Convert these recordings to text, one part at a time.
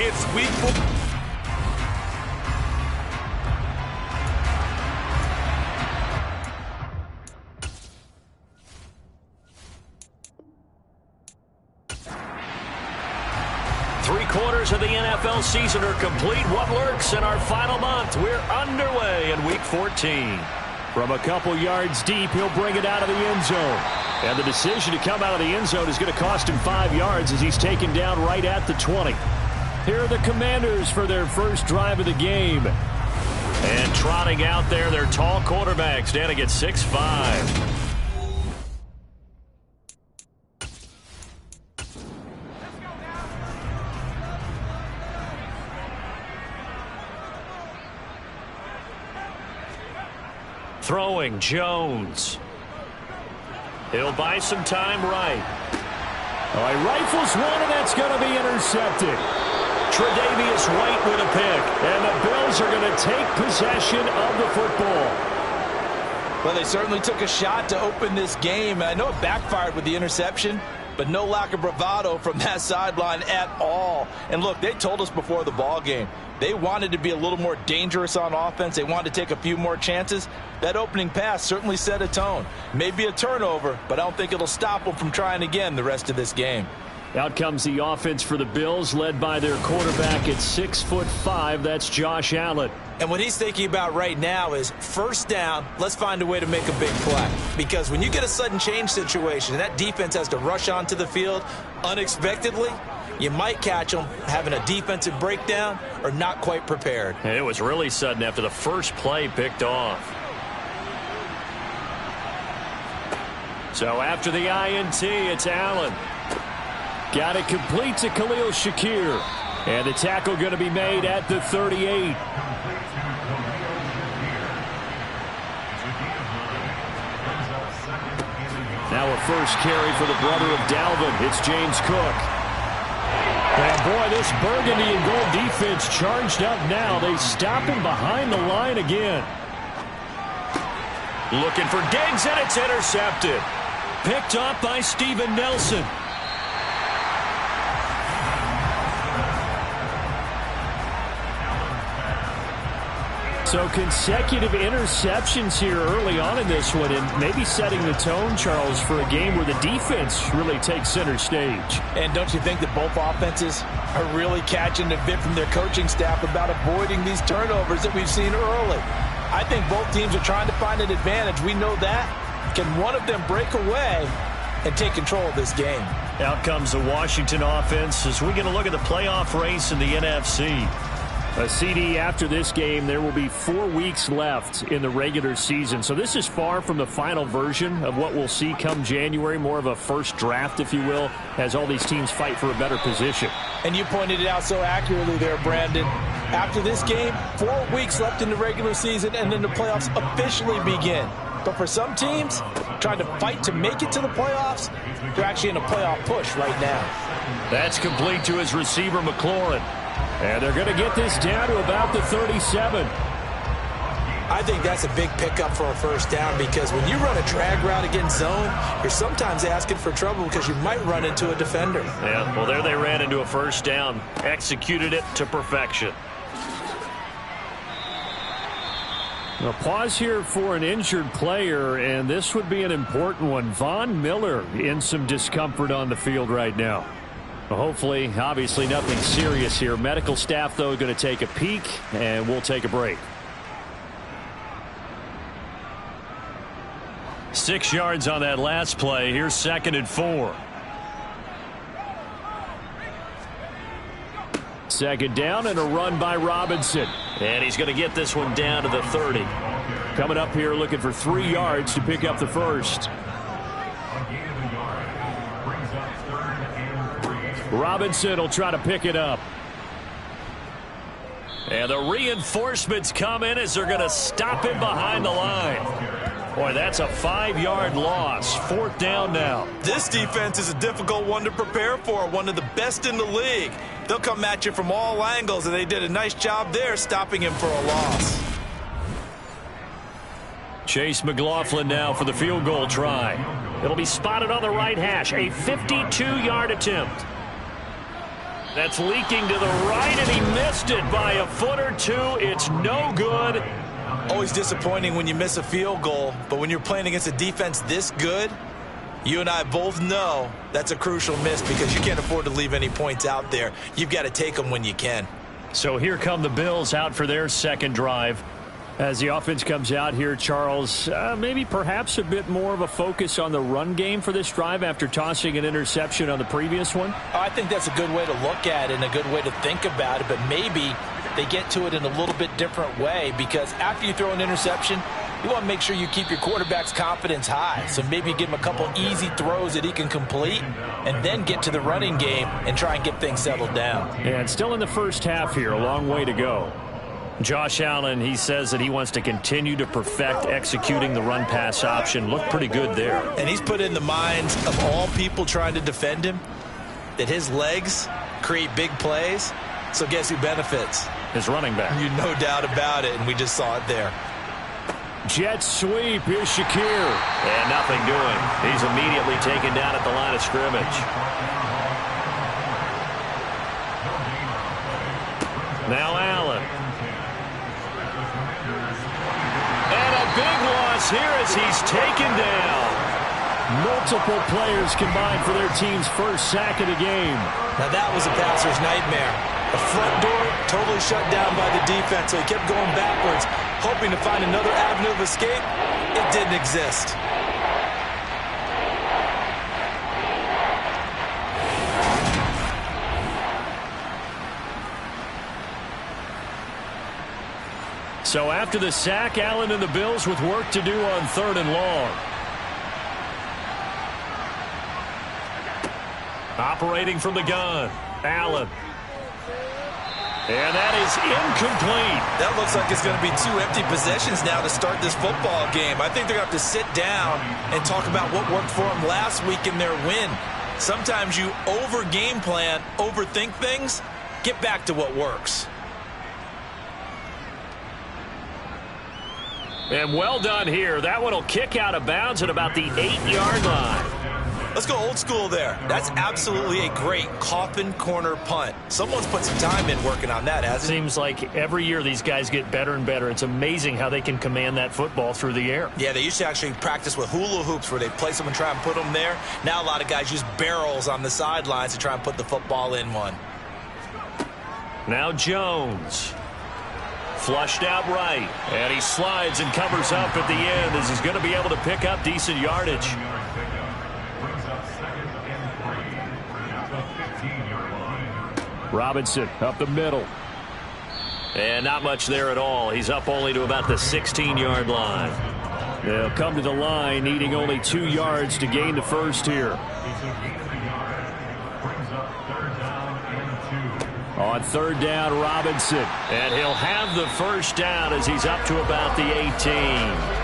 It's week 4. Three-quarters of the NFL season are complete. What lurks in our final month? We're underway in week 14. From a couple yards deep, he'll bring it out of the end zone. And the decision to come out of the end zone is going to cost him 5 yards as he's taken down right at the 20. Here are the Commanders for their first drive of the game. And trotting out there, their tall quarterback standing at 6'5". Throwing Jones. He'll buy some time right. Oh, he rifles one, and that's going to be intercepted. Tre'Davious White with a pick, and the Bills are going to take possession of the football. Well, they certainly took a shot to open this game. I know it backfired with the interception, but no lack of bravado from that sideline at all. And look, they told us before the ball game, they wanted to be a little more dangerous on offense. They wanted to take a few more chances. That opening pass certainly set a tone. Maybe a turnover, but I don't think it'll stop them from trying again the rest of this game. Out comes the offense for the Bills, led by their quarterback at 6'5". That's Josh Allen. And what he's thinking about right now is first down, let's find a way to make a big play. Because when you get a sudden change situation and that defense has to rush onto the field unexpectedly, you might catch them having a defensive breakdown or not quite prepared. And it was really sudden after the first play picked off. So after the INT, it's Allen. Got it complete to Khalil Shakir. And the tackle going to be made at the 38. Now a first carry for the brother of Dalvin. It's James Cook. And boy, this burgundy and gold defense charged up now. They stop him behind the line again. Looking for Diggs, and it's intercepted. Picked up by Steven Nelson. So consecutive interceptions here early on in this one, and maybe setting the tone, Charles, for a game where the defense really takes center stage. And don't you think that both offenses are really catching the bit from their coaching staff about avoiding these turnovers that we've seen early? I think both teams are trying to find an advantage. We know that. Can one of them break away and take control of this game? Out comes the Washington offense as we get a look at the playoff race in the NFC. A CD after this game, there will be 4 weeks left in the regular season. So this is far from the final version of what we'll see come January, more of a first draft, if you will, as all these teams fight for a better position. And you pointed it out so accurately there, Brandon. After this game, 4 weeks left in the regular season, and then the playoffs officially begin. But for some teams, trying to fight to make it to the playoffs, they're actually in a playoff push right now. That's complete to his receiver, McLaurin. And they're going to get this down to about the 37. I think that's a big pickup for a first down because when you run a drag route against zone, you're sometimes asking for trouble because you might run into a defender. Yeah, well, there they ran into a first down. Executed it to perfection. A pause here for an injured player, and this would be an important one. Von Miller in some discomfort on the field right now. Hopefully, obviously nothing serious here. Medical staff, though, going to take a peek, and we'll take a break. 6 yards on that last play. Here's 2nd and 4. Second down and a run by Robinson. And he's going to get this one down to the 30. Coming up here looking for 3 yards to pick up the first. Robinson will try to pick it up. And the reinforcements come in as they're going to stop him behind the line. Boy, that's a 5-yard loss. 4th down now. This defense is a difficult one to prepare for, one of the best in the league. They'll come at you from all angles, and they did a nice job there stopping him for a loss. Chase McLaughlin now for the field goal try. It'll be spotted on the right hash. A 52-yard attempt. That's leaking to the right, and he missed it by a foot or two. It's no good. Always disappointing when you miss a field goal, but when you're playing against a defense this good, you and I both know that's a crucial miss because you can't afford to leave any points out there. You've got to take them when you can. So here come the Bills out for their second drive. As the offense comes out here, Charles, maybe perhaps a bit more of a focus on the run game for this drive after tossing an interception on the previous one? I think that's a good way to look at it and a good way to think about it, but maybe they get to it in a little bit different way because after you throw an interception, you want to make sure you keep your quarterback's confidence high. So maybe give him a couple easy throws that he can complete and then get to the running game and try and get things settled down. And still in the first half here, a long way to go. Josh Allen, he says that he wants to continue to perfect executing the run-pass option. Looked pretty good there. And he's put in the minds of all people trying to defend him that his legs create big plays. So guess who benefits? His running back. You no doubt about it, and we just saw it there. Jet sweep. Here's Shakir. And nothing doing. He's immediately taken down at the line of scrimmage. Now Allen. And a big loss here as he's taken down. Multiple players combined for their team's first sack of the game. Now that was a passer's nightmare. The front door totally shut down by the defense, so he kept going backwards, hoping to find another avenue of escape. It didn't exist. So after the sack, Allen and the Bills with work to do on 3rd and long. Operating from the gun, Allen. And that is incomplete. That looks like it's going to be 2 empty possessions now to start this football game. I think they're going to have to sit down and talk about what worked for them last week in their win. Sometimes you over-game plan, overthink things. Get back to what works. And well done here. That one will kick out of bounds at about the 8-yard line. Let's go old school there. That's absolutely a great coffin corner punt. Someone's put some time in working on that, hasn't it? Seems like every year these guys get better and better. It's amazing how they can command that football through the air. Yeah, they used to actually practice with hula hoops where they place them and try and put them there. Now a lot of guys use barrels on the sidelines to try and put the football in one. Now Jones. Flushed out right. And he slides and covers up at the end as he's going to be able to pick up decent yardage. Robinson up the middle. And not much there at all. He's up only to about the 16-yard line. They'll come to the line needing only 2 yards to gain the first here. On 3rd down, Robinson. And he'll have the first down as he's up to about the 18.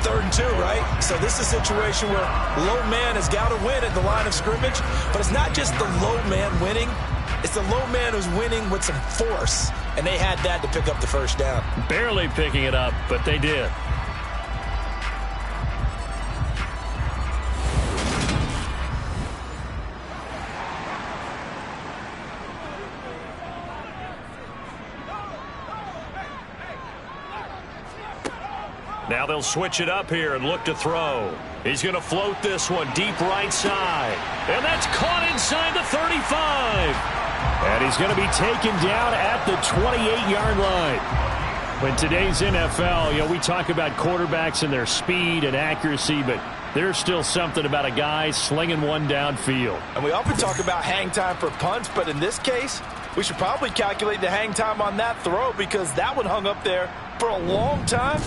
3rd and 2, right? So this is a situation where low man has got to win at the line of scrimmage. But it's not just the low man winning. It's the low man who's winning with some force. And they had that to pick up the first down. Barely picking it up, but they did. Now they'll switch it up here and look to throw. He's going to float this one deep right side. And that's caught inside the 35. And he's going to be taken down at the 28-yard line. In today's NFL, we talk about quarterbacks and their speed and accuracy, but there's still something about a guy slinging one downfield. And we often talk about hang time for punts, but in this case, we should probably calculate the hang time on that throw because that one hung up there for a long time.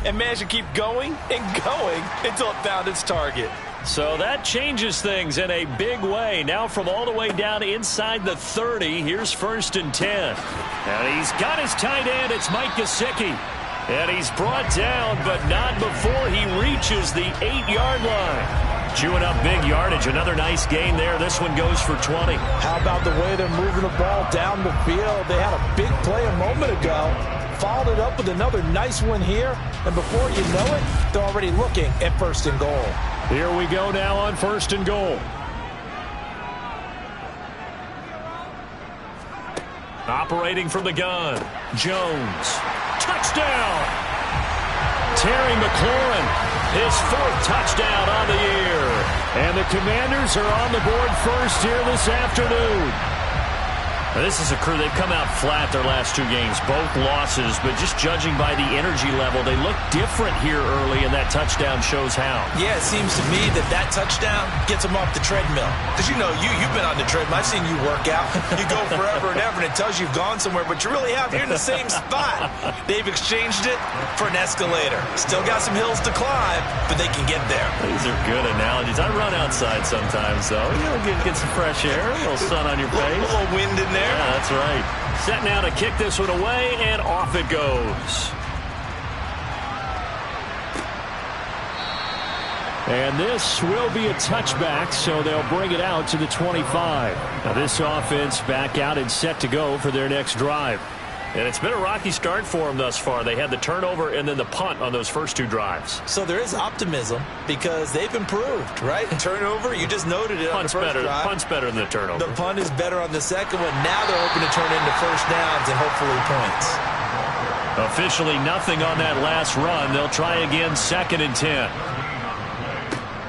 And managed to keep going and going until it found its target. So that changes things in a big way. Now from all the way down inside the 30, here's 1st and 10. And he's got his tight end. It's Mike Gesicki. And he's brought down, but not before he reaches the 8-yard line. Chewing up big yardage. Another nice gain there. This one goes for 20. How about the way they're moving the ball down the field? They had a big play a moment ago. Followed it up with another nice one here. And before you know it, they're already looking at 1st and goal. Here we go now on 1st and goal. Operating from the gun. Jones. Touchdown! Terry McLaurin, his 4th touchdown on the year. And the Commanders are on the board first here this afternoon. Now, this is a crew, they've come out flat their last 2 games, both losses, but just judging by the energy level, they look different here early, and that touchdown shows how. Yeah, it seems to me that touchdown gets them off the treadmill. Because, you've been on the treadmill. I've seen you work out. You go forever and ever, and it tells you you've gone somewhere, but you really have. You're in the same spot. They've exchanged it for an escalator. Still got some hills to climb, but they can get there. These are good analogies. I run outside sometimes, though. Get some fresh air, a little sun on your face. A little wind in there. Yeah, that's right. Set now to kick this one away, and off it goes. And this will be a touchback, so they'll bring it out to the 25. Now this offense back out and set to go for their next drive. And it's been a rocky start for them thus far. They had the turnover and then the punt on those first 2 drives. So there is optimism because they've improved, right? Turnover, you just noted it on the first drive. Punt's better than the turnover. The punt is better on the second one. Now they're hoping to turn into first downs and hopefully points. Officially nothing on that last run. They'll try again, 2nd and 10.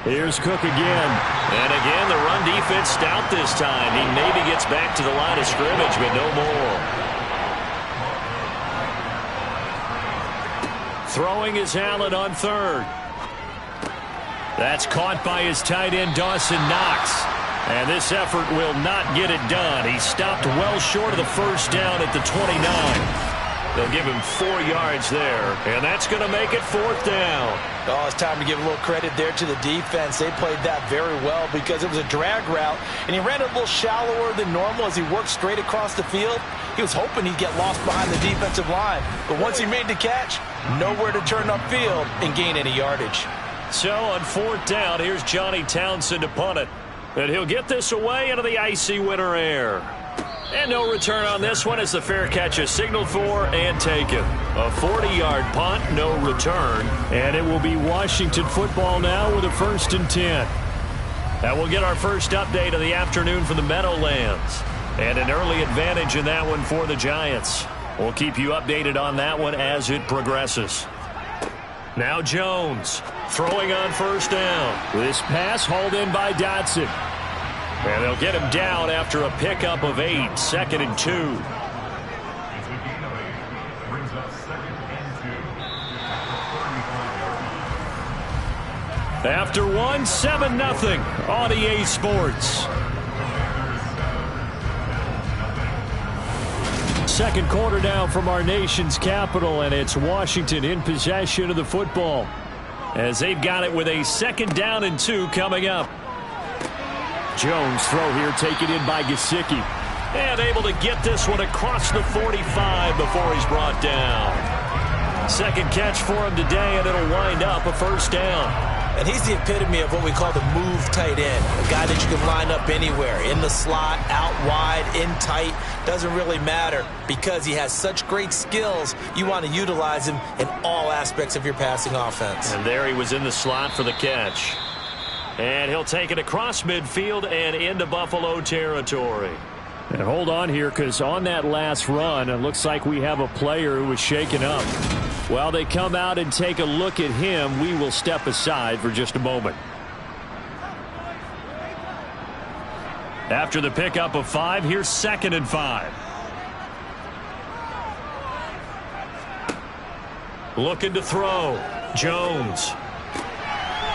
Here's Cook again. And again, the run defense stout this time. He maybe gets back to the line of scrimmage, but no more. Throwing is Allen on 3rd. That's caught by his tight end, Dawson Knox. And this effort will not get it done. He stopped well short of the first down at the 29. They'll give him 4 yards there, and that's going to make it 4th down. Oh, it's time to give a little credit there to the defense. They played that very well because it was a drag route, and he ran a little shallower than normal as he worked straight across the field. He was hoping he'd get lost behind the defensive line, but once he made the catch, nowhere to turn upfield and gain any yardage. So on 4th down, here's Johnny Townsend to punt it, and he'll get this away into the icy winter air. And no return on this one as the fair catch is signaled for and taken. A 40-yard punt, no return. And it will be Washington football now with a 1st and 10. Now we'll get our first update of the afternoon from the Meadowlands. And an early advantage in that one for the Giants. We'll keep you updated on that one as it progresses. Now Jones throwing on 1st down. This pass hauled in by Dotson. And they'll get him down after a pickup of 8, 2nd and 2. After 1, 7-0 on EA Sports. Second quarter now from our nation's capital, and it's Washington in possession of the football as they've got it with a 2nd down and 2 coming up. Jones throw here taken in by Gesicki. And able to get this one across the 45 before he's brought down. 2nd catch for him today, and it'll wind up a 1st down. And he's the epitome of what we call the move tight end. A guy that you can line up anywhere. In the slot, out wide, in tight. Doesn't really matter because he has such great skills. You want to utilize him in all aspects of your passing offense. And there he was in the slot for the catch. And he'll take it across midfield and into Buffalo territory. And hold on here, because on that last run, it looks like we have a player who was shaken up. While they come out and take a look at him, we will step aside for just a moment. After the pickup of 5, here's 2nd and 5. Looking to throw. Jones.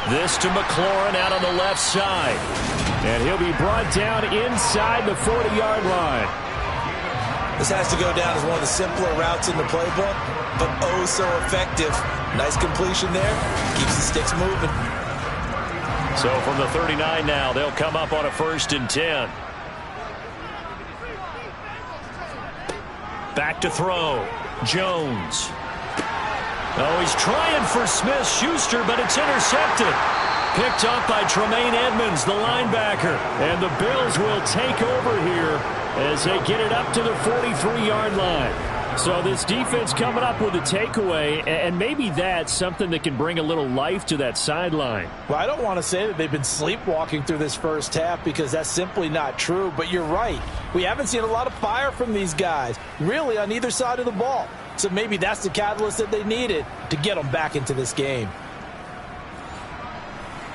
This to McLaurin out on the left side. And he'll be brought down inside the 40-yard line. This has to go down as one of the simpler routes in the playbook, but oh so effective. Nice completion there. Keeps the sticks moving. So from the 39 now, they'll come up on a 1st and 10. Back to throw. Jones. Oh, he's trying for Smith-Schuster, but it's intercepted. Picked up by Tremaine Edmonds, the linebacker. And the Bills will take over here as they get it up to the 43-yard line. So this defense coming up with a takeaway, and maybe that's something that can bring a little life to that sideline. Well, I don't want to say that they've been sleepwalking through this first half because that's simply not true, but you're right. We haven't seen a lot of fire from these guys, really on either side of the ball. So maybe that's the catalyst that they needed to get them back into this game.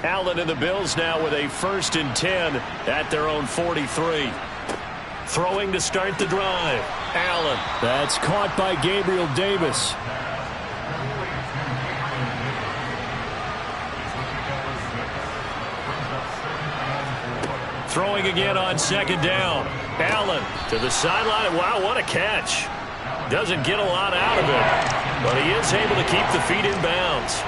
Allen and the Bills now with a 1st and 10 at their own 43. Throwing to start the drive. Allen. That's caught by Gabriel Davis. Throwing again on 2nd down. Allen to the sideline. Wow, what a catch. Doesn't get a lot out of it, but he is able to keep the feet in bounds.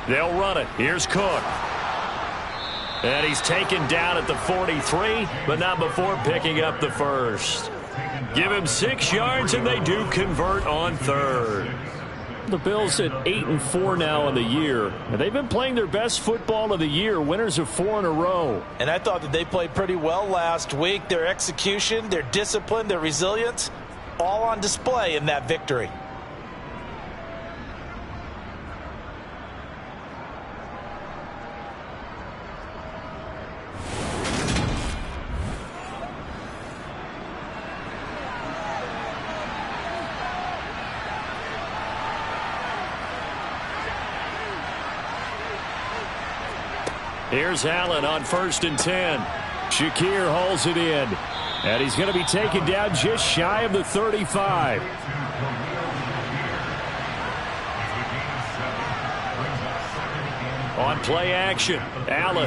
They'll run it. Here's Cook. And he's taken down at the 43, but not before picking up the 1st. Give him 6 yards, and they do convert on 3rd. The Bills at 8-4 now in the year, and they've been playing their best football of the year, winners of 4 in a row. And I thought that they played pretty well last week. Their execution, their discipline, their resilience, all on display in that victory. Here's Allen on 1st and 10. Shakir hauls it in. And he's going to be taken down just shy of the 35. On play action, Allen.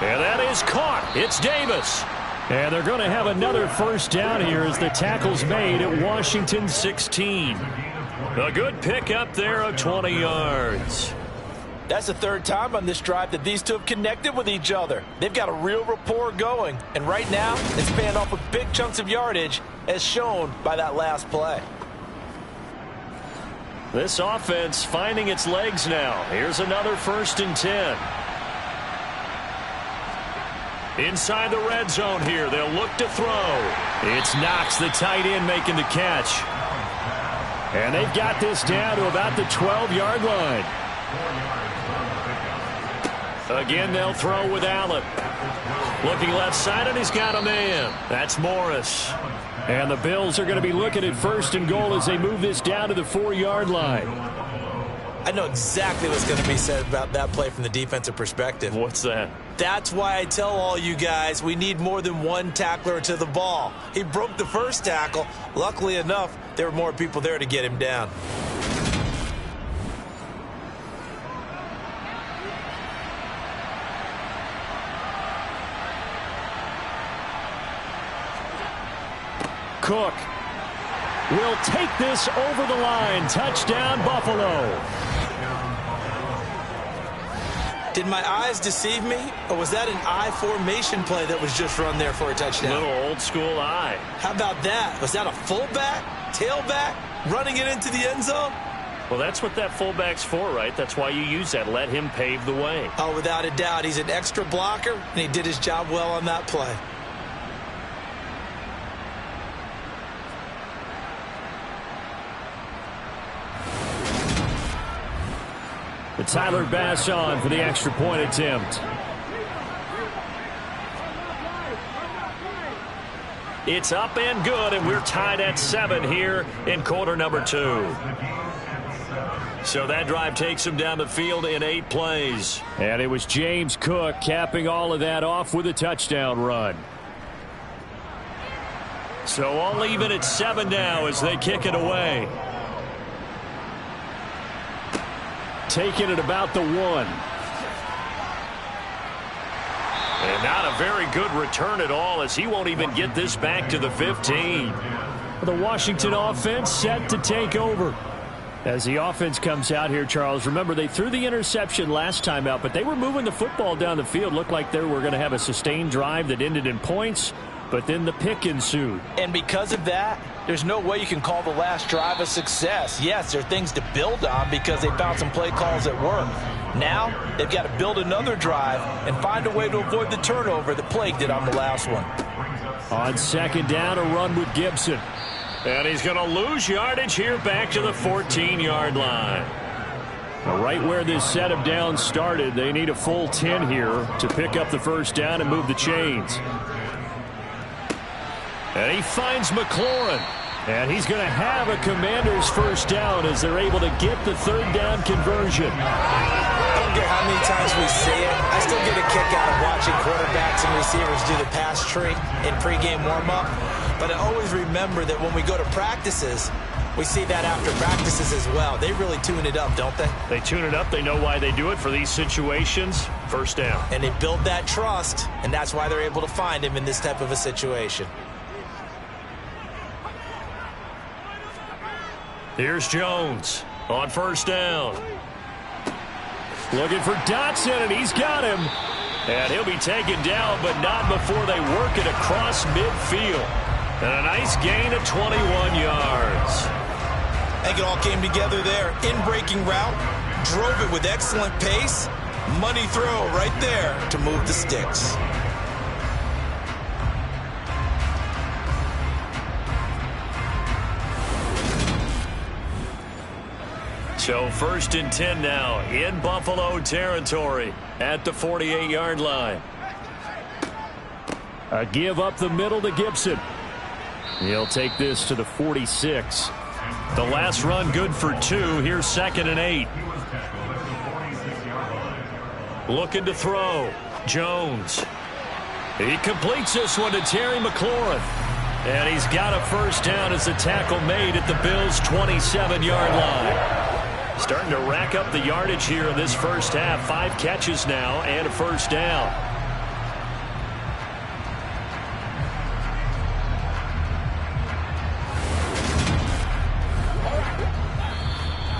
And that is caught. It's Davis. And they're going to have another 1st down here as the tackle's made at Washington 16. A good pick up there of 20 yards. That's the 3rd time on this drive that these two have connected with each other. They've got a real rapport going. And right now, it's paying off with big chunks of yardage, as shown by that last play. This offense finding its legs now. Here's another 1st and 10. Inside the red zone here. They'll look to throw. It's Knox, the tight end, making the catch. And they've got this down to about the 12-yard line. Again, they'll throw with Allen. Looking left side, and he's got a man. That's Morris. And the Bills are going to be looking at 1st and goal as they move this down to the 4-yard line. I know exactly what's going to be said about that play from the defensive perspective. What's that? That's why I tell all you guys we need more than one tackler to the ball. He broke the 1st tackle. Luckily enough, there were more people there to get him down. Cook will take this over the line. Touchdown, Buffalo. Did my eyes deceive me, or was that an I formation play that was just run there for a touchdown? Little old school eye. How about that? Was that a fullback, tailback, running it into the end zone? Well, that's what that fullback's for, right? That's why you use that. Let him pave the way. Oh, without a doubt. He's an extra blocker, and he did his job well on that play. Tyler Bass on for the extra point attempt. It's up and good, and we're tied at 7 here in quarter number 2. So that drive takes him down the field in 8 plays. And it was James Cook capping all of that off with a touchdown run. So all even at 7 now as they kick it away. Taking it about the 1. And not a very good return at all as he won't even get this back to the 15. The Washington offense set to take over. As the offense comes out here, Charles, remember they threw the interception last time out, but they were moving the football down the field. Looked like they were going to have a sustained drive that ended in points, but then the pick ensued. And because of that, there's no way you can call the last drive a success. Yes, there are things to build on because they found some play calls that work. Now they've got to build another drive and find a way to avoid the turnover that plagued it on the last one. On second down, a run with Gibson. And he's going to lose yardage here back to the 14-yard line. Now, right where this set of downs started, they need a full 10 here to pick up the first down and move the chains. And he finds McLaurin. And he's going to have a Commander's first down as they're able to get the third down conversion. I don't care how many times we see it. I still get a kick out of watching quarterbacks and receivers do the pass tree in pregame warm-up. But I always remember that when we go to practices, we see that after practices as well. They really tune it up, don't they? They tune it up. They know why they do it for these situations. First down. And they build that trust, and that's why they're able to find him in this type of a situation. Here's Jones on first down. Looking for Dotson, and he's got him. And he'll be taken down, but not before they work it across midfield. And a nice gain of 21 yards. I think it all came together there. In-breaking route, drove it with excellent pace. Money throw right there to move the sticks. So first and 10 now in Buffalo territory at the 48-yard line. A give up the middle to Gibson. He'll take this to the 46. The last run good for 2. Here's 2nd and 8. Looking to throw. Jones. He completes this one to Terry McLaurin. And he's got a first down as the tackle made at the Bills' 27-yard line. Starting to rack up the yardage here in this first half. 5 catches now and a first down.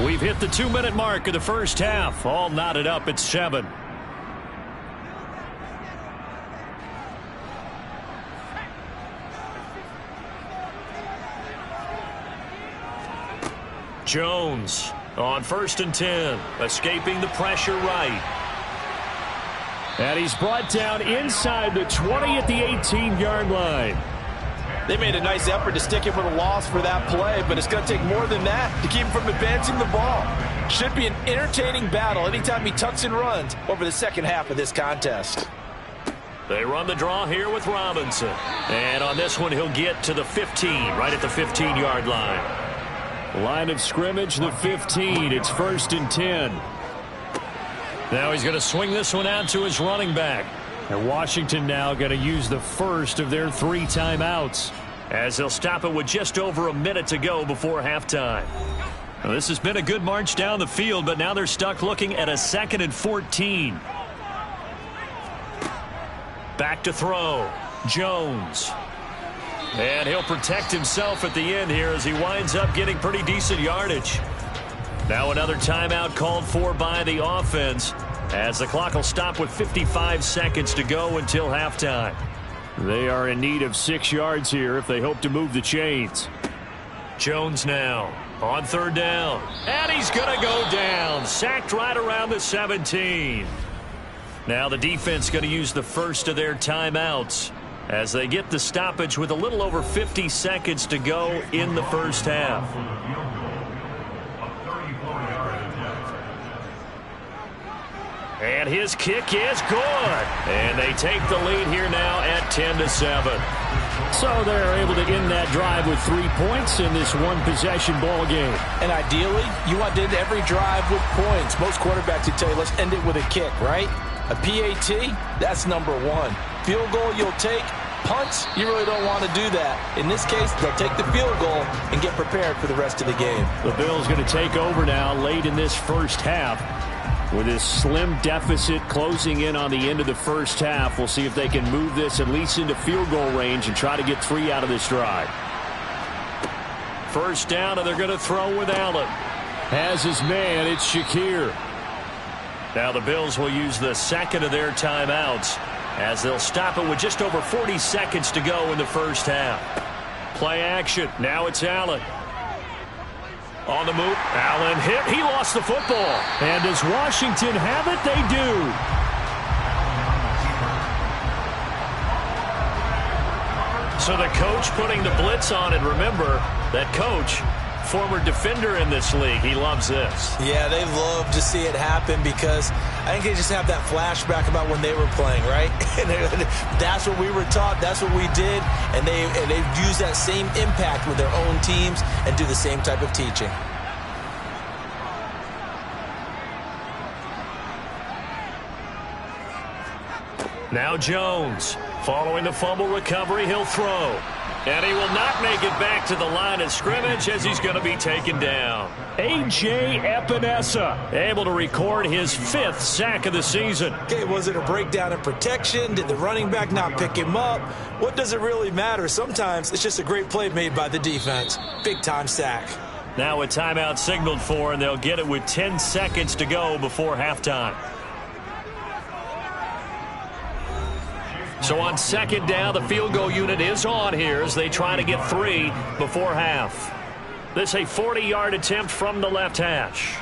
We've hit the 2-minute mark of the first half. All knotted up at 7. Jones on first and 10, escaping the pressure right. And he's brought down inside the 20 at the 18-yard line. They made a nice effort to stick him with a loss for that play, but it's going to take more than that to keep him from advancing the ball. Should be an entertaining battle anytime he tucks and runs over the second half of this contest. They run the draw here with Robinson. And on this one, he'll get to the 15, right at the 15-yard line. Line of scrimmage, the 15. It's first and 10. Now he's going to swing this one out to his running back. And Washington now going to use the first of their 3 timeouts, as they'll stop it with just over a minute to go before halftime. Now, this has been a good march down the field, but now they're stuck looking at a 2nd and 14. Back to throw. Jones. And he'll protect himself at the end here as he winds up getting pretty decent yardage. Now another timeout called for by the offense, as the clock will stop with 55 seconds to go until halftime. They are in need of 6 yards here if they hope to move the chains. Jones now on third down. And he's going to go down. Sacked right around the 17. Now the defense going to use the first of their timeouts as they get the stoppage with a little over 50 seconds to go in the first half. And his kick is good. And they take the lead here now at 10-7. So they're able to end that drive with 3 points in this one-possession ball game. And ideally, you want to end every drive with points. Most quarterbacks would tell you, let's end it with a kick, right? A PAT, that's number 1. Field goal you'll take. Punts, you really don't want to do that. In this case, they'll take the field goal and get prepared for the rest of the game. The Bills going to take over now late in this first half. With this slim deficit closing in on the end of the first half, we'll see if they can move this at least into field goal range and try to get 3 out of this drive. First down, and they're going to throw with Allen. Has his man, it's Shakir. Now the Bills will use the second of their timeouts, as they'll stop it with just over 40 seconds to go in the first half. Play action. Now it's Allen. On the move, Allen hit. He lost the football. And does Washington have it? They do. So the coach putting the blitz on, and remember, that coach, former defender in this league, he loves this. Yeah, they love to see it happen because I think they just have that flashback about when they were playing, right? And that's what we were taught. That's what we did. And they use that same impact with their own teams and do the same type of teaching. Now Jones, following the fumble recovery, he'll throw. And he will not make it back to the line of scrimmage as he's going to be taken down. A.J. Epinesa able to record his 5th sack of the season. Okay, was it a breakdown in protection? Did the running back not pick him up? What does it really matter? Sometimes it's just a great play made by the defense. Big-time sack. Now a timeout signaled for, and they'll get it with 10 seconds to go before halftime. So on second down, the field goal unit is on here as they try to get 3 before half. This a 40-yard attempt from the left hash.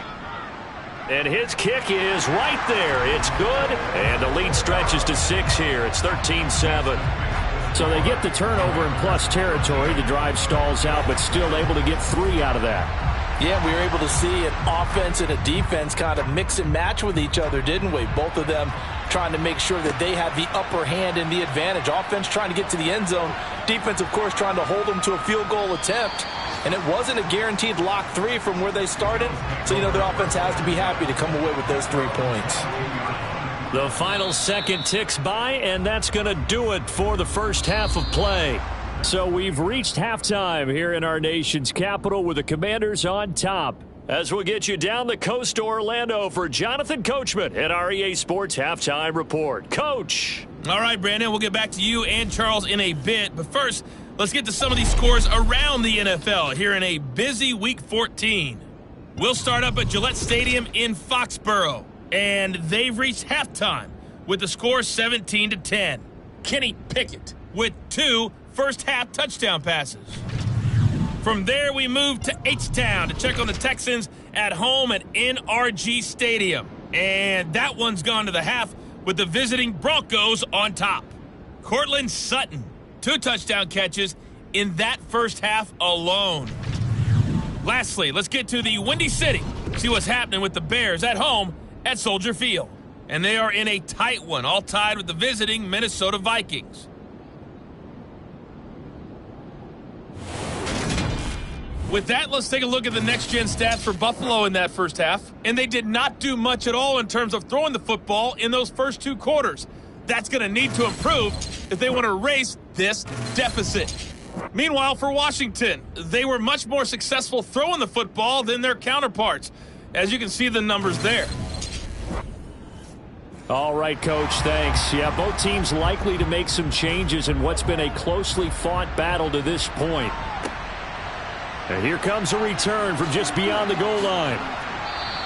And his kick is right there. It's good. And the lead stretches to 6 here. It's 13-7. So they get the turnover in plus territory. The drive stalls out, but still able to get 3 out of that. Yeah, we were able to see an offense and a defense kind of mix and match with each other, didn't we? Both of them trying to make sure that they have the upper hand and the advantage. Offense trying to get to the end zone. Defense, of course, trying to hold them to a field goal attempt. And it wasn't a guaranteed lock 3 from where they started. So, you know, their offense has to be happy to come away with those 3 points. The final second ticks by, and that's going to do it for the first half of play. So we've reached halftime here in our nation's capital with the Commanders on top. As we'll get you down the coast to Orlando for Jonathan Coachman at our EA Sports Halftime Report. Coach. All right, Brandon, we'll get back to you and Charles in a bit. But first, let's get to some of these scores around the NFL here in a busy Week 14. We'll start up at Gillette Stadium in Foxborough. And they've reached halftime with the score 17-10. Kenny Pickett with 2 first-half touchdown passes. From there, we move to H-Town to check on the Texans at home at NRG Stadium. And that one's gone to the half with the visiting Broncos on top. Cortland Sutton, 2 touchdown catches in that first half alone. Lastly, let's get to the Windy City. See what's happening with the Bears at home at Soldier Field. And they are in a tight one, all tied with the visiting Minnesota Vikings. With that, let's take a look at the next-gen stats for Buffalo in that first half. And they did not do much at all in terms of throwing the football in those first 2 quarters. That's going to need to improve if they want to erase this deficit. Meanwhile, for Washington, they were much more successful throwing the football than their counterparts, as you can see the numbers there. All right, Coach, thanks. Yeah, both teams likely to make some changes in what's been a closely fought battle to this point. And here comes a return from just beyond the goal line.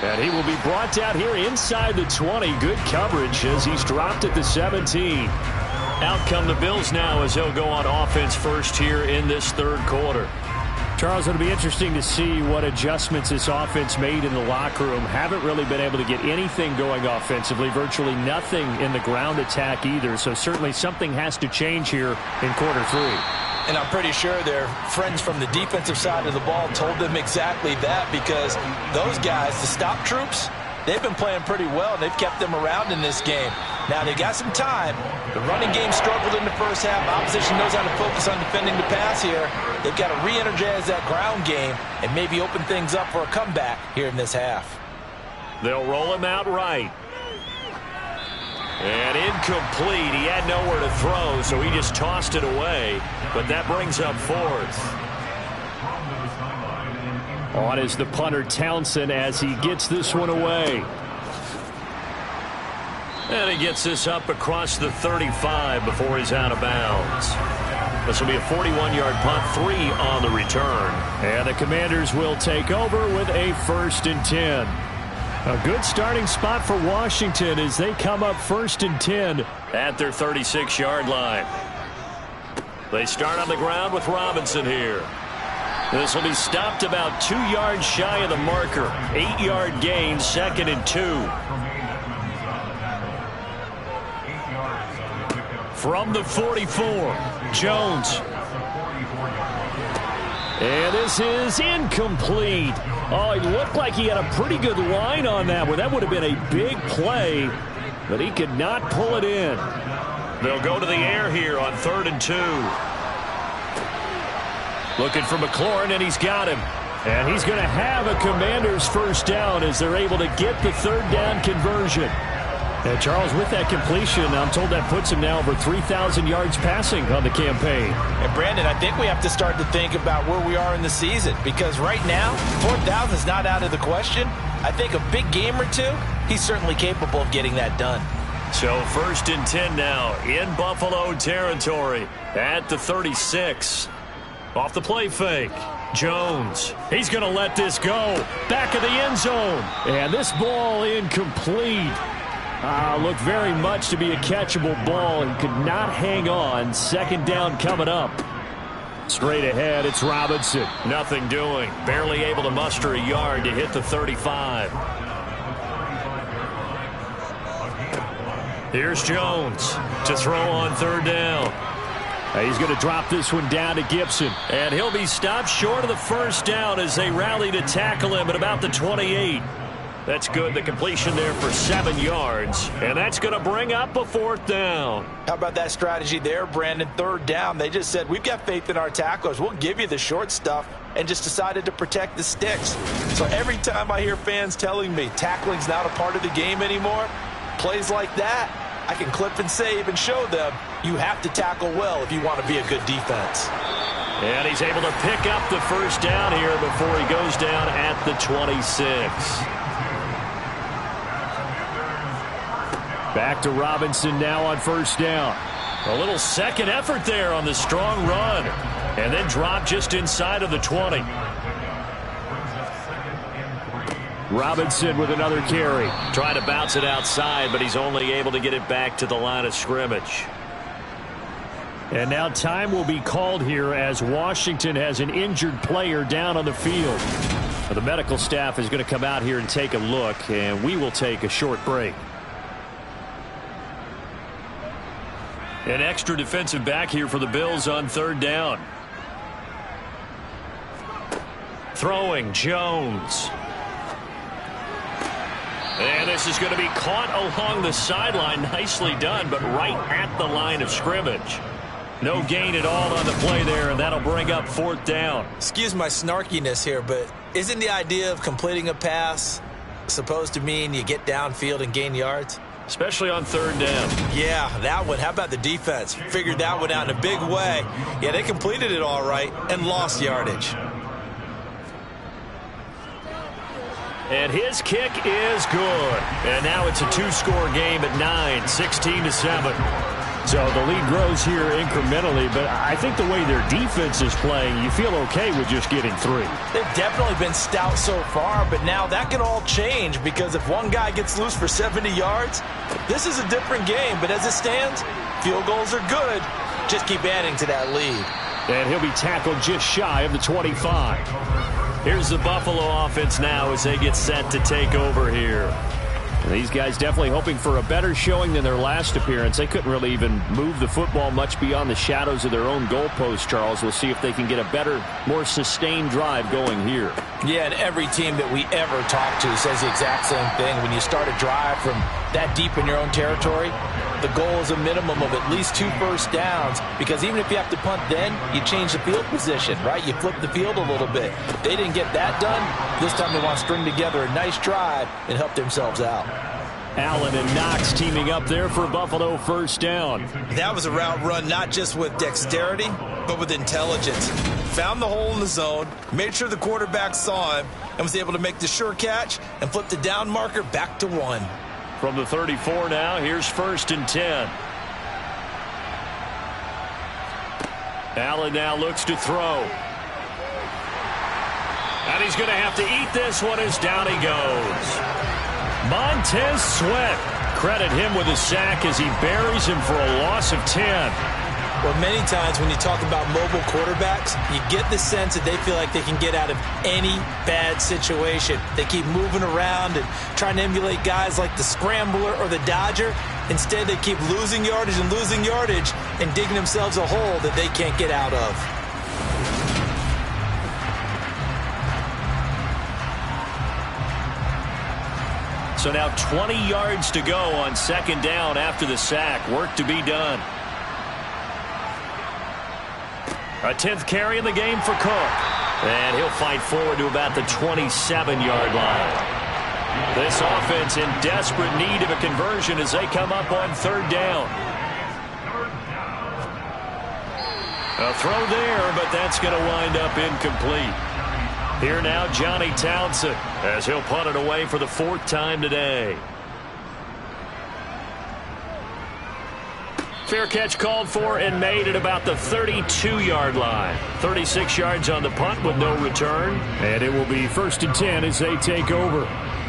And he will be brought down here inside the 20. Good coverage as he's dropped at the 17. Out come the Bills now as they'll go on offense first here in this third quarter. Charles, it'll be interesting to see what adjustments this offense made in the locker room. Haven't really been able to get anything going offensively, virtually nothing in the ground attack either. So certainly something has to change here in quarter 3. And I'm pretty sure their friends from the defensive side of the ball told them exactly that, because those guys, the stop troops, they've been playing pretty well, and they've kept them around in this game. Now, they got some time. The running game struggled in the first half. Opposition knows how to focus on defending the pass here. They've got to re-energize that ground game and maybe open things up for a comeback here in this half. They'll roll him out right. And incomplete. He had nowhere to throw, so he just tossed it away. But that brings up 4th. On is the punter Townsend as he gets this one away. And he gets this up across the 35 before he's out of bounds. This will be a 41-yard punt, 3 on the return. And the Commanders will take over with a 1st and 10. A good starting spot for Washington as they come up 1st and 10 at their 36-yard line. They start on the ground with Robinson here. This will be stopped about 2 yards shy of the marker. 8-yard gain, 2nd and 2. From the 44, Jones. And this is incomplete. Oh, it looked like he had a pretty good line on that one. That would have been a big play, but he could not pull it in. They'll go to the air here on 3rd and 2. Looking for McLaurin, and he's got him. And he's going to have a Commanders first down as they're able to get the 3rd down conversion. And Charles, with that completion, I'm told that puts him now over 3,000 yards passing on the campaign. And Brandon, I think we have to start to think about where we are in the season, because right now, 4,000 is not out of the question. I think a big game or two, he's certainly capable of getting that done. So 1st and 10 now in Buffalo territory at the 36. Off the play fake, Jones. He's going to let this go. Back of the end zone. And this ball incomplete. Looked very much to be a catchable ball. He could not hang on. 2nd down coming up. Straight ahead, it's Robinson. Nothing doing. Barely able to muster a yard to hit the 35. Here's Jones to throw on 3rd down. He's going to drop this one down to Gibson. And he'll be stopped short of the first down as they rally to tackle him at about the 28. That's good. The completion there for 7 yards. And that's going to bring up a 4th down. How about that strategy there, Brandon? 3rd down. They just said, we've got faith in our tacklers. We'll give you the short stuff, and just decided to protect the sticks. So every time I hear fans telling me tackling's not a part of the game anymore, plays like that, I can clip and save and show them you have to tackle well if you want to be a good defense. And he's able to pick up the first down here before he goes down at the 26. Back to Robinson now on 1st down. A little second effort there on the strong run. And then drop just inside of the 20. Robinson with another carry. Trying to bounce it outside, but he's only able to get it back to the line of scrimmage. And now time will be called here as Washington has an injured player down on the field. The medical staff is going to come out here and take a look, and we will take a short break. An extra defensive back here for the Bills on 3rd down. Throwing, Jones. And this is going to be caught along the sideline. Nicely done, but right at the line of scrimmage. No gain at all on the play there, and that'll bring up 4th down. Excuse my snarkiness here, but isn't the idea of completing a pass supposed to mean you get downfield and gain yards? Especially on 3rd down. Yeah, that one. How about the defense? Figured that one out in a big way. Yeah, they completed it all right and lost yardage. And his kick is good. And now it's a 2-score game at 9, 16-7. So the lead grows here incrementally, but I think the way their defense is playing, you feel okay with just getting 3. They've definitely been stout so far, but now that can all change, because if one guy gets loose for 70 yards, this is a different game. But as it stands, field goals are good. Just keep adding to that lead. And he'll be tackled just shy of the 25. Here's the Buffalo offense now as they get set to take over here. These guys definitely hoping for a better showing than their last appearance. They couldn't really even move the football much beyond the shadows of their own goalpost, Charles. We'll see if they can get a better, more sustained drive going here. Yeah, and every team that we ever talk to says the exact same thing. When you start a drive from that deep in your own territory, the goal is a minimum of at least 2 first downs, because even if you have to punt then, you change the field position, right? You flip the field a little bit. They didn't get that done. This time they want to string together a nice drive and help themselves out. Allen and Knox teaming up there for Buffalo first down. That was a route run not just with dexterity, but with intelligence. Found the hole in the zone, made sure the quarterback saw him, and was able to make the sure catch and flip the down marker back to 1. From the 34 now, here's 1st and 10. Allen now looks to throw. And he's going to have to eat this one as down he goes. Montez Sweat. Credit him with a sack as he buries him for a loss of 10. Well, many times when you talk about mobile quarterbacks, you get the sense that they feel like they can get out of any bad situation. They keep moving around and trying to emulate guys like the Scrambler or the Dodger. Instead, they keep losing yardage and digging themselves a hole that they can't get out of. So now 20 yards to go on second down after the sack. Work to be done. A 10th carry in the game for Cook. And he'll fight forward to about the 27-yard line. This offense in desperate need of a conversion as they come up on third down. A throw there, but that's going to wind up incomplete. Here now, Johnny Townsend, as he'll punt it away for the 4th time today. Fair catch called for and made at about the 32-yard line. 36 yards on the punt with no return. And it will be 1st and 10 as they take over.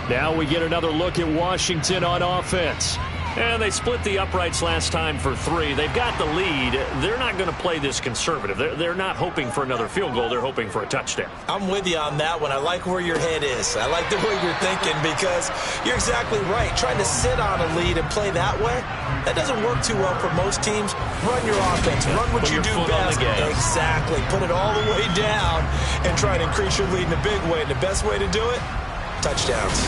Now we get another look at Washington on offense. And they split the uprights last time for 3. They've got the lead. They're not going to play this conservative. They're not hoping for another field goal. They're hoping for a touchdown. I'm with you on that one. I like where your head is. I like the way you're thinking because you're exactly right. Trying to sit on a lead and play that way, that doesn't work too well for most teams. Run your offense. Run what you do best. Exactly. Put it all the way down and try and increase your lead in a big way. And the best way to do it, touchdowns.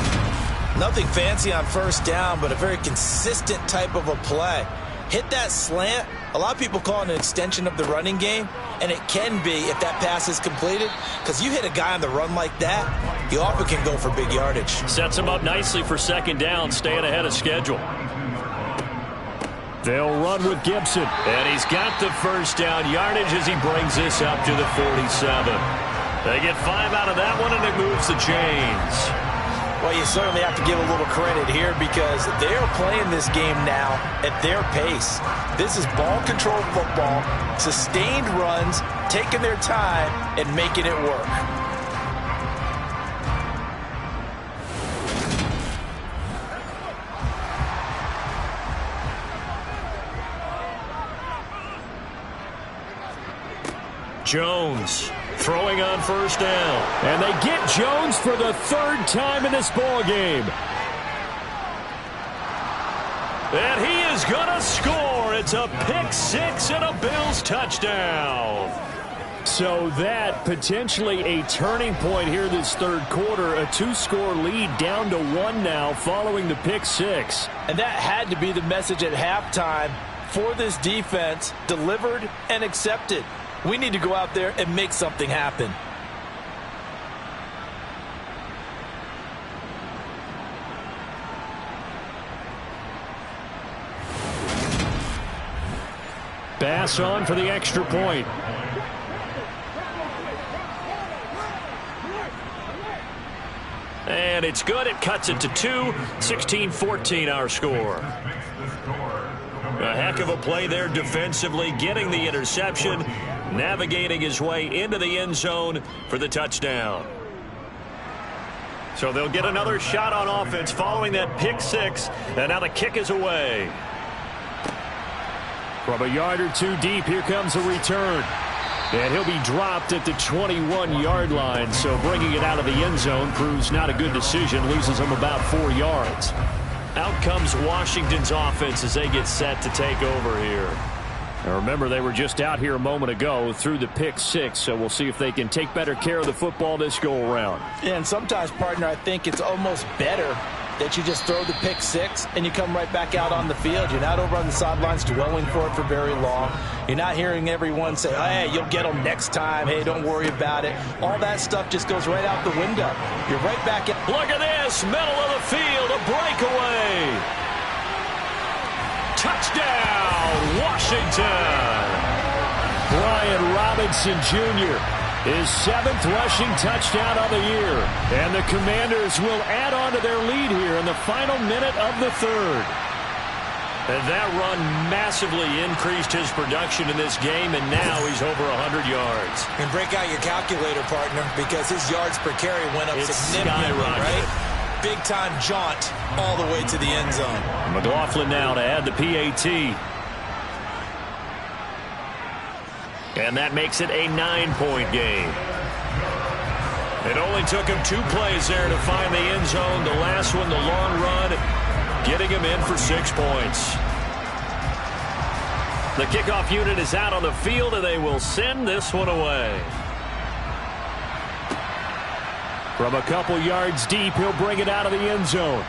Nothing fancy on first down, but a very consistent type of a play. Hit that slant. A lot of people call it an extension of the running game, and it can be if that pass is completed, because you hit a guy on the run like that, you often can go for big yardage. Sets him up nicely for second down, staying ahead of schedule. They'll run with Gibson, and he's got the first down yardage as he brings this up to the 47. They get 5 out of that one, and it moves the chains. Well, you certainly have to give a little credit here because they're playing this game now at their pace. This is ball control football, sustained runs, taking their time, and making it work. Jones throwing on first down. And they get Jones for the 3rd time in this ball game. And he is going to score. It's a pick 6 and a Bills touchdown. So that potentially a turning point here this 3rd quarter. A 2-score lead down to 1 now following the pick 6. And that had to be the message at halftime for this defense. Delivered and accepted. We need to go out there and make something happen. Bass on for the extra point. And it's good. It cuts it to 2. 16-14 our score. A heck of a play there defensively, getting the interception, navigating his way into the end zone for the touchdown. So they'll get another shot on offense following that pick 6, and now the kick is away. From a yard or 2 deep, here comes a return. And he'll be dropped at the 21-yard line, so bringing it out of the end zone proves not a good decision, loses him about 4 yards. Out comes Washington's offense as they get set to take over here. Now remember, they were just out here a moment ago through the pick 6, so we'll see if they can take better care of the football this go-around. Yeah, and sometimes, partner, I think it's almost better that you just throw the pick 6 and you come right back out on the field. You're not over on the sidelines dwelling for it for very long. You're not hearing everyone say, hey, you'll get them next time. Hey, don't worry about it. All that stuff just goes right out the window. You're right back in. Look at this, middle of the field, a breakaway. Touchdown, Washington. Brian Robinson Jr., his 7th rushing touchdown of the year. And the Commanders will add on to their lead here in the final minute of the 3rd. And that run massively increased his production in this game, and now he's over 100 yards. And break out your calculator, partner, because his yards per carry went up significantly, right? Big-time jaunt all the way to the end zone. McLaughlin now to add the PAT. And that makes it a 9-point game. It only took him 2 plays there to find the end zone. The last one, the long run, getting him in for 6 points. The kickoff unit is out on the field, and they will send this one away. From a couple yards deep, he'll bring it out of the end zone.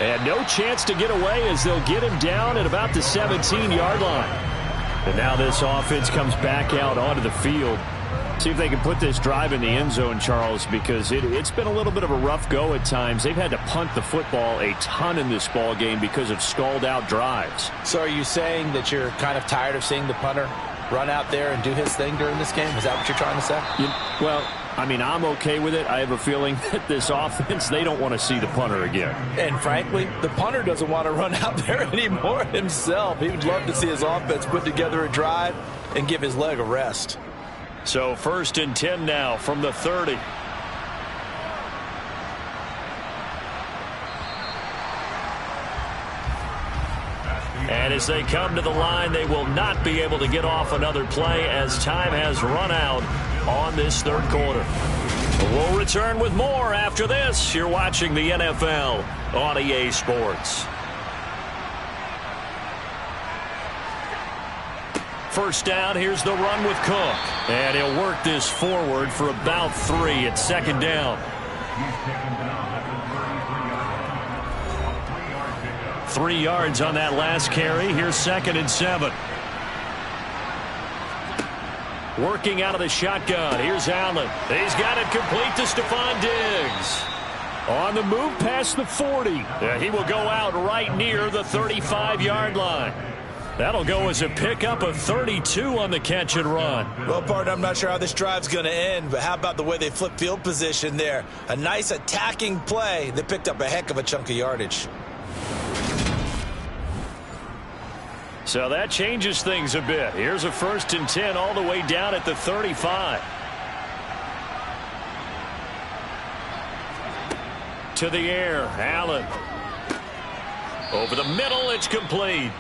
And no chance to get away as they'll get him down at about the 17-yard line. And now this offense comes back out onto the field. See if they can put this drive in the end zone, Charles, because it's been a little bit of a rough go at times. They've had to punt the football a ton in this ball game because of stalled-out drives. So are you saying that you're kind of tired of seeing the punter run out there and do his thing during this game? Is that what you're trying to say? Well, I mean, I'm okay with it. I have a feeling that this offense, they don't want to see the punter again. And frankly, the punter doesn't want to run out there anymore himself. He would love to see his offense put together a drive and give his leg a rest. So 1st and 10 now from the 30. And as they come to the line, they will not be able to get off another play as time has run out on this 3rd quarter. We'll return with more after this. You're watching the NFL on EA Sports. 1st down, here's the run with Cook. And he'll work this forward for about 3 at 2nd down. 3 yards on that last carry. Here's 2nd and 7. Working out of the shotgun. Here's Allen. He's got it complete to Stephon Diggs. On the move past the 40. He will go out right near the 35-yard line. That'll go as a pickup of 32 on the catch and run. Well, partner, I'm not sure how this drive's going to end, but how about the way they flip field position there? A nice attacking play that picked up a heck of a chunk of yardage. So that changes things a bit. Here's a 1st and 10 all the way down at the 35. To the air, Allen. Over the middle, it's complete.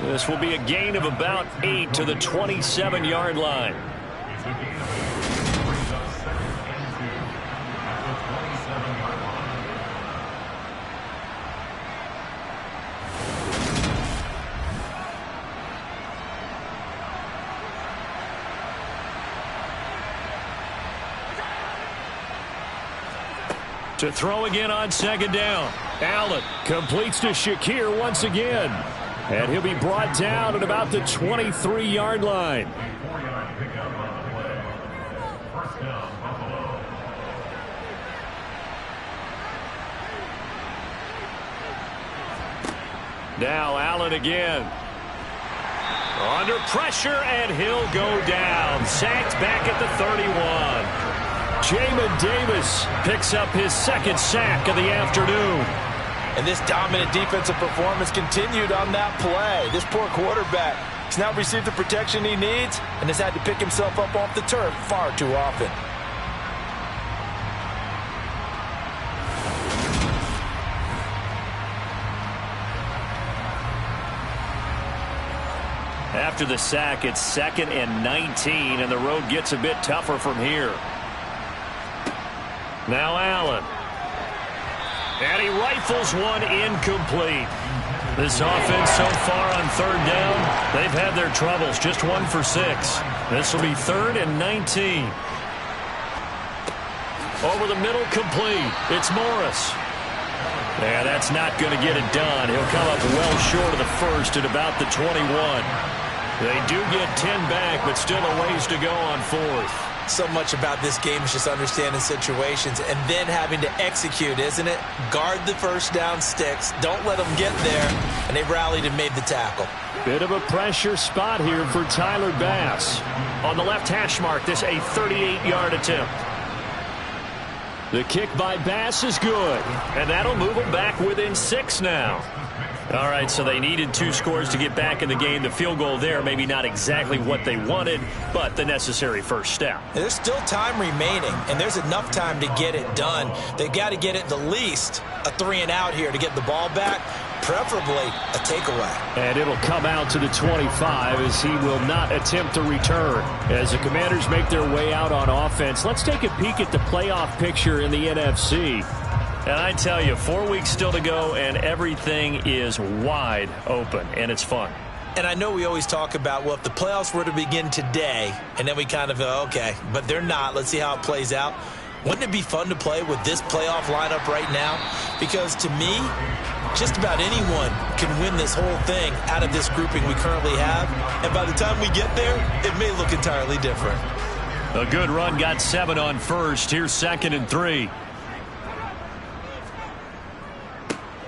This will be a gain of about 8 to the 27-yard line. To throw again on 2nd down. Allen completes to Shakir once again. And he'll be brought down at about the 23-yard line. Now Allen again. Under pressure, and he'll go down. Sacked back at the 31. Jamin Davis picks up his 2nd sack of the afternoon. And this dominant defensive performance continued on that play. This poor quarterback has now received the protection he needs and has had to pick himself up off the turf far too often. After the sack, it's 2nd and 19, and the road gets a bit tougher from here. Now Allen. And he rifles one incomplete. This offense so far on 3rd down, they've had their troubles. Just 1 for 6. This will be 3rd and 19. Over the middle, complete. It's Morris. Yeah, that's not going to get it done. He'll come up well short of the 1st at about the 21. They do get 10 back, but still a ways to go on 4th. So much about this game is just understanding situations and then having to execute, isn't it? Guard the 1st down sticks. Don't let them get there. And they rallied and made the tackle. Bit of a pressure spot here for Tyler Bass. On the left hash mark, this a 38-yard attempt. The kick by Bass is good. And that'll move them back within 6 now. All right, so they needed 2 scores to get back in the game. The field goal there, maybe not exactly what they wanted, but the necessary 1st step. There's still time remaining, and there's enough time to get it done. They've got to get it the least a 3 and out here to get the ball back. preferably a takeaway. And it'll come out to the 25 as he will not attempt to return. As the Commanders make their way out on offense, let's take a peek at the playoff picture in the NFC. And I tell you, 4 weeks still to go, and everything is wide open, and it's fun. And I know we always talk about, well, if the playoffs were to begin today, and then we kind of go, okay, but they're not. Let's see how it plays out. Wouldn't it be fun to play with this playoff lineup right now? Because to me, just about anyone can win this whole thing out of this grouping we currently have. And by the time we get there, it may look entirely different. A good run got 7 on first. Here's 2nd and 3.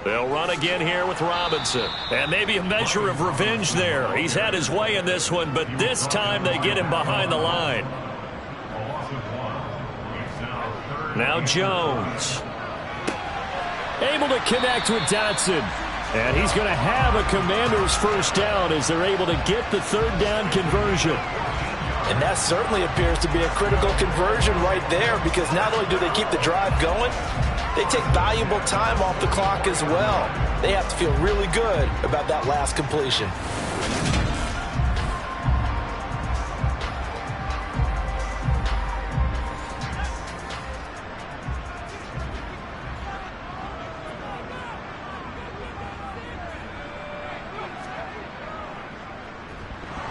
They'll run again here with Robinson. And maybe a measure of revenge there. He's had his way in this one, but this time they get him behind the line. Now Jones. Able to connect with Dotson. And he's going to have a Commander's first down as they're able to get the 3rd down conversion. And that certainly appears to be a critical conversion right there, because not only do they keep the drive going, they take valuable time off the clock as well. They have to feel really good about that last completion.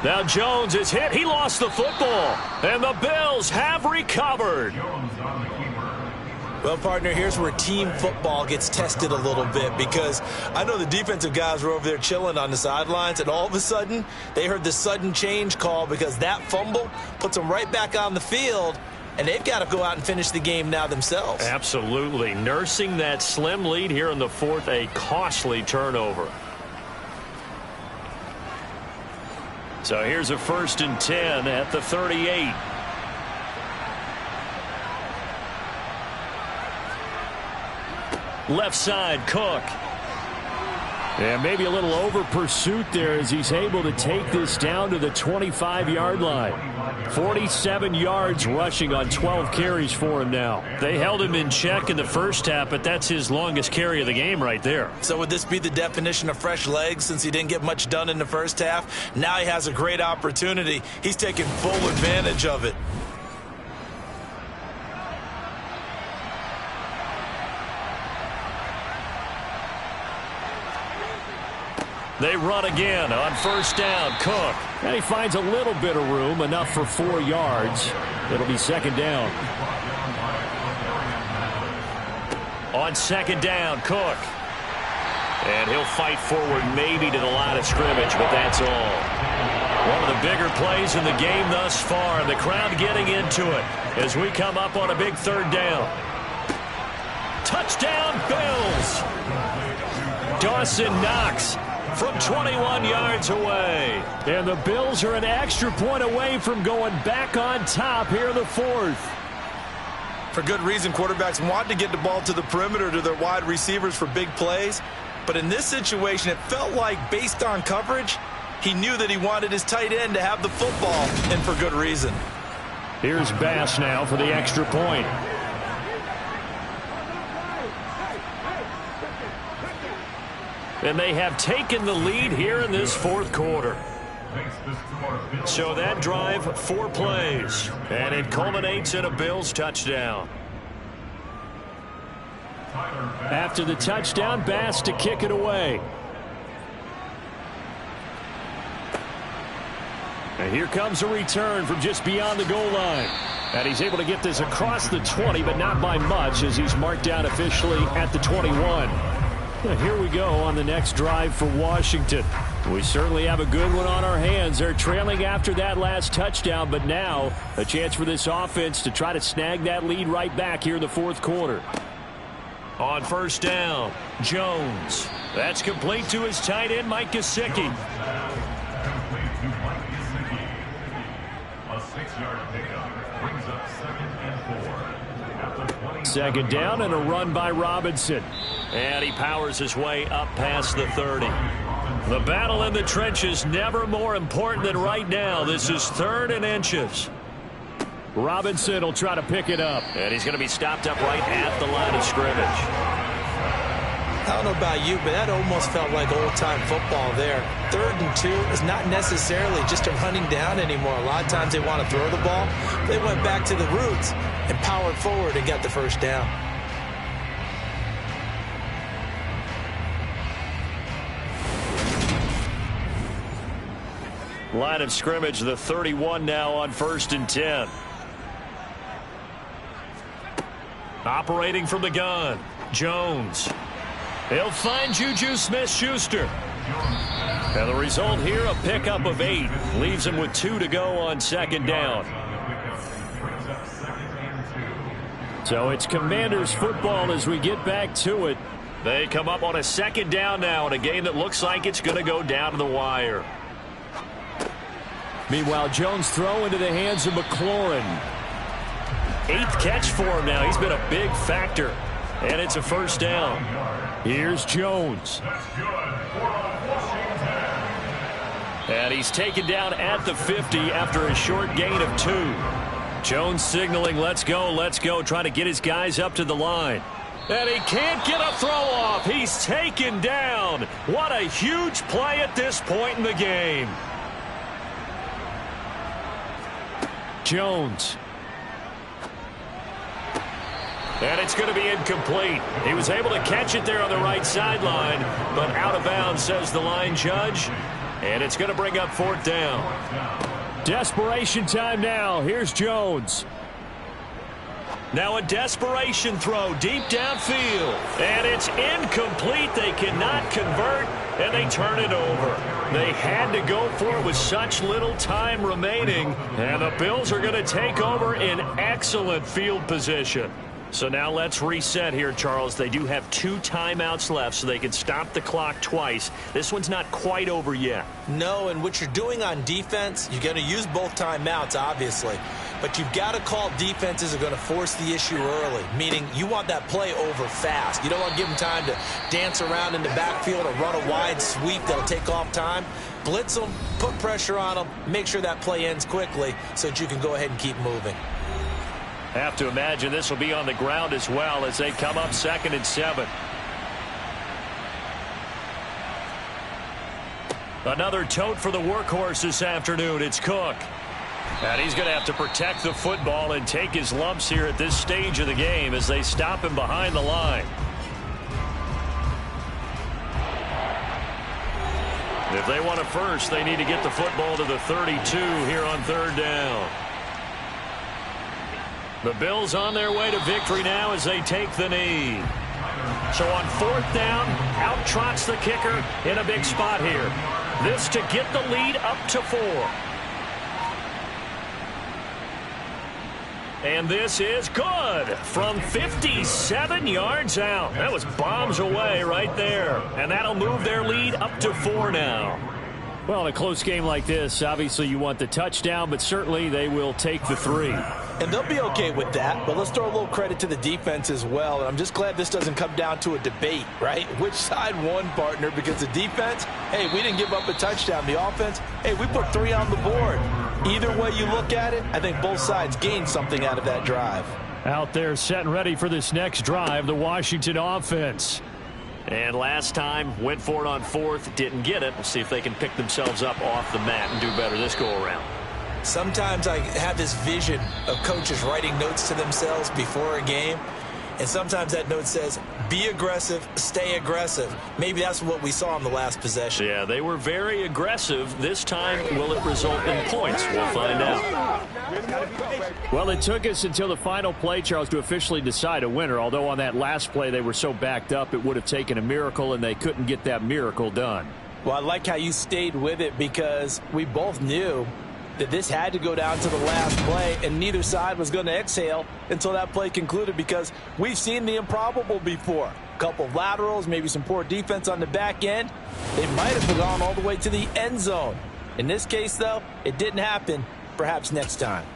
Now Jones is hit. He lost the football. And the Bills have recovered. Well, partner, here's where team football gets tested a little bit, because I know the defensive guys were over there chilling on the sidelines, and all of a sudden they heard the sudden change call because that fumble puts them right back on the field, and they've got to go out and finish the game now themselves. Absolutely. Nursing that slim lead here in the 4th, a costly turnover. So here's a 1st and 10 at the 38. Left side, Cook. And maybe a little over pursuit there as he's able to take this down to the 25-yard line. 47 yards rushing on 12 carries for him now. They held him in check in the first half, but that's his longest carry of the game right there. So would this be the definition of fresh legs since he didn't get much done in the first half? Now he has a great opportunity. He's taking full advantage of it. They run again on 1st down. Cook. And he finds a little bit of room, enough for 4 yards. It'll be 2nd down. On 2nd down, Cook. And he'll fight forward maybe to the line of scrimmage, but that's all. One of the bigger plays in the game thus far, and the crowd getting into it as we come up on a big 3rd down. Touchdown, Bills. Dawson Knox from 21 yards away. And the Bills are an extra point away from going back on top here in the 4th. For good reason, quarterbacks want to get the ball to the perimeter to their wide receivers for big plays. But in this situation, it felt like, based on coverage, he knew that he wanted his tight end to have the football, and for good reason. Here's Bass now for the extra point. And they have taken the lead here in this 4th quarter. So that drive, 4 plays. And it culminates in a Bills touchdown. After the touchdown, Bass to kick it away. And here comes a return from just beyond the goal line. And he's able to get this across the 20, but not by much, as he's marked down officially at the 21. Here we go on the next drive for Washington. We certainly have a good one on our hands. They're trailing after that last touchdown, but now a chance for this offense to try to snag that lead right back here in the 4th quarter. On 1st down, Jones. That's complete to his tight end, Mike Gesicki. A 6-yard pickup brings up 2nd and 4. 2nd down and a run by Robinson. And he powers his way up past the 30. The battle in the trenches never more important than right now. This is 3rd and inches. Robinson will try to pick it up. And he's going to be stopped up right at the line of scrimmage. That don't know about you, but that almost felt like old-time football there. 3rd and 2 is not necessarily just a running down anymore. A lot of times they want to throw the ball. They went back to the roots and powered forward and got the first down. Line of scrimmage, the 31 now on 1st and 10. Operating from the gun, Jones. He'll find Juju Smith-Schuster. And the result here, a pickup of 8. Leaves him with 2 to go on 2nd down. So it's Commanders football as we get back to it. They come up on a 2nd down now in a game that looks like it's going to go down to the wire. Meanwhile, Jones throw into the hands of McLaurin. 8th catch for him now. He's been a big factor. And it's a 1st down. Here's Jones. And he's taken down at the 50 after a short gain of 2. Jones signaling, let's go, trying to get his guys up to the line. And he can't get a throw off. He's taken down. What a huge play at this point in the game. Jones. And it's going to be incomplete. He was able to catch it there on the right sideline, but out of bounds, says the line judge. And it's going to bring up 4th down. Desperation time now. Here's Jones. Now a desperation throw deep downfield. And it's incomplete. They cannot convert, and they turn it over. They had to go for it with such little time remaining. And the Bills are going to take over in excellent field position. So now let's reset here, Charles. They do have 2 timeouts left, so they can stop the clock twice. This one's not quite over yet. No, and what you're doing on defense, you're going to use both timeouts, obviously. But you've got to call defenses are going to force the issue early, meaning you want that play over fast. You don't want to give them time to dance around in the backfield or run a wide sweep that'll take off time. Blitz them, put pressure on them, make sure that play ends quickly so that you can go ahead and keep moving. Have to imagine this will be on the ground as well as they come up 2nd and 7. Another tote for the workhorse this afternoon. It's Cook. And he's going to have to protect the football and take his lumps here at this stage of the game as they stop him behind the line. If they want a first, they need to get the football to the 32 here on 3rd down. The Bills on their way to victory now as they take the knee. So on 4th down, out trots the kicker in a big spot here. This to get the lead up to 4. And this is good from 57 yards out. That was bombs away right there. And that'll move their lead up to 4 now. Well, in a close game like this, obviously you want the touchdown, but certainly they will take the 3. And they'll be okay with that, but let's throw a little credit to the defense as well. And I'm just glad this doesn't come down to a debate, right? Which side won, partner? Because the defense, hey, we didn't give up a touchdown. The offense, hey, we put 3 on the board. Either way you look at it, I think both sides gained something out of that drive. Out there set and ready for this next drive, the Washington offense. And last time, went for it on 4th, didn't get it. We'll see if they can pick themselves up off the mat and do better this go-around. Sometimes I have this vision of coaches writing notes to themselves before a game, and sometimes that note says, be aggressive, stay aggressive. Maybe that's what we saw in the last possession. Yeah, they were very aggressive. This time, will it result in points? We'll find out. Well, it took us until the final play, Charles, to officially decide a winner, although on that last play they were so backed up it would have taken a miracle, and they couldn't get that miracle done. Well, I like how you stayed with it because we both knew that this had to go down to the last play, and neither side was going to exhale until that play concluded because we've seen the improbable before. A couple of laterals, maybe some poor defense on the back end. They might have gone all the way to the end zone. In this case, though, it didn't happen. Perhaps next time.